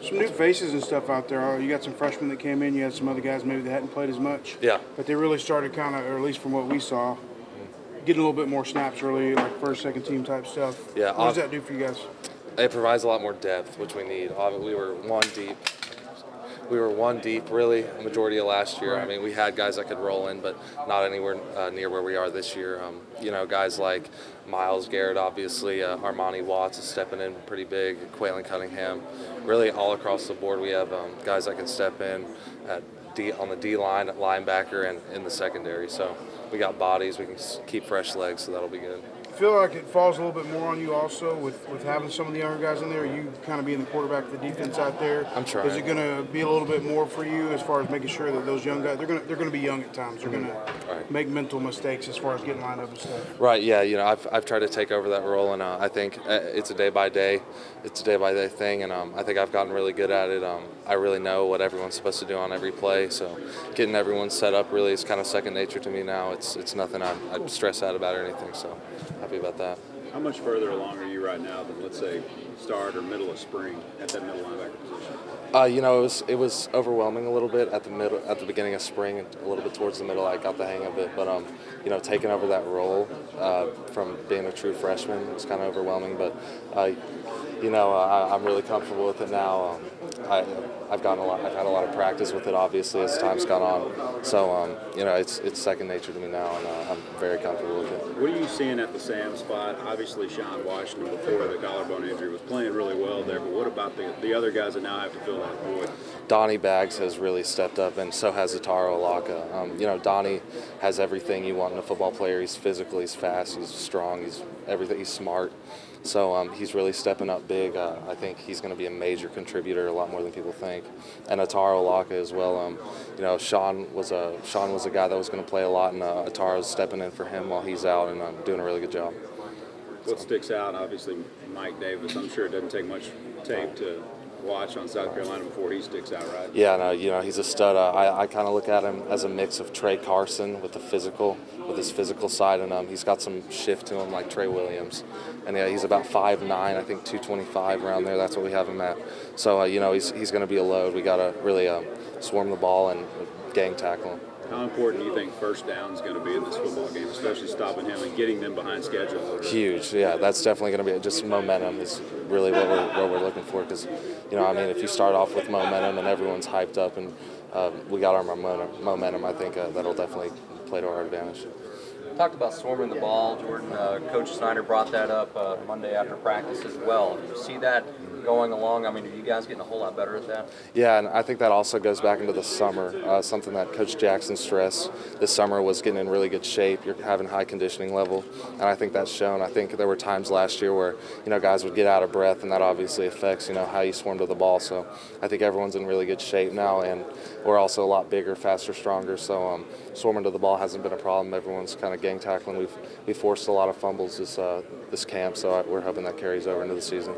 Some new faces and stuff out there. You got some freshmen that came in. You had some other guys maybe that hadn't played as much. Yeah. But they really started kind of, or at least from what we saw, getting a little bit more snaps early, like first, second team type stuff. Yeah. What does that do for you guys? It provides a lot more depth, which we need. We were one deep. We were one deep, really, a majority of last year. I mean, we had guys that could roll in, but not anywhere near where we are this year. You know, guys like Miles Garrett, obviously, Armani Watts is stepping in pretty big, Quaylen Cunningham. Really, all across the board, we have guys that can step in on the D line, at linebacker, and in the secondary. So we got bodies. We can keep fresh legs, so that'll be good. I feel like it falls a little bit more on you also with having some of the younger guys in there. You kind of being the quarterback of the defense out there. I'm trying. Is it going to be a little bit more for you as far as making sure that those young guys, they're going to be young at times. They're going to make mental mistakes as far as getting lined up and stuff. Right. Yeah. You know, I've tried to take over that role, and I think it's a day by day thing, and I think I've gotten really good at it. I really know what everyone's supposed to do on every play, so getting everyone set up really is kind of second nature to me now. It's nothing I'm stressed out about or anything. So happy about that. How much further along are you right now than, let's say, start or middle of spring at that middle linebacker position? You know, it was overwhelming a little bit at the beginning of spring, and a little bit towards the middle. I got the hang of it, but you know, taking over that role from being a true freshman was kind of overwhelming. But you know, I'm really comfortable with it now. I've had a lot of practice with it, obviously, as time's gone on. So you know, it's second nature to me now, and I'm very comfortable with it. What are you seeing at the Sam spot? Obviously, Sean Washington, before the collarbone injury, was playing really well there. But what about the other guys that now have to fill that void? Donnie Baggs has really stepped up, and so has Ataro Alaka. You know, Donnie has everything you want in a football player. He's physical, he's fast, he's strong, he's everything. He's smart. So he's really stepping up big. I think he's going to be a major contributor, a lot more than people think. And Ataro Alaka as well. You know, Sean was a guy that was going to play a lot, and Ataro's stepping in for him while he's out and doing a really good job. What sticks out, obviously, Mike Davis. I'm sure it doesn't take much tape to watch on South Carolina before he sticks out, right? Yeah, no, you know, he's a stud. I kind of look at him as a mix of Trey Carson with his physical side, and he's got some shift to him like Trey Williams. And yeah, he's about 5'9", I think 225 around there. That's what we have him at. So you know, he's going to be a load. We got to really swarm the ball and gang tackle him. How important do you think first down is going to be in this football game, especially stopping him and getting them behind schedule? Huge, yeah. That's definitely going to be just momentum is really what we're looking for, because you know, I mean, if you start off with momentum and everyone's hyped up and we got our momentum, I think that'll definitely play to our advantage. Talked about swarming the ball, Jordan. Coach Snyder brought that up Monday after practice as well. Do you see that going along? I mean, are you guys getting a whole lot better at that? Yeah, and I think that also goes back into the summer. Something that Coach Jackson stressed this summer was getting in really good shape. You're having high conditioning level, and I think that's shown. I think there were times last year where, you know, guys would get out of breath, and that obviously affects, you know, how you swarm to the ball. So I think everyone's in really good shape now, and we're also a lot bigger, faster, stronger. So swarming to the ball hasn't been a problem. Everyone's kind of gang tackling. We forced a lot of fumbles this camp, so we're hoping that carries over into the season.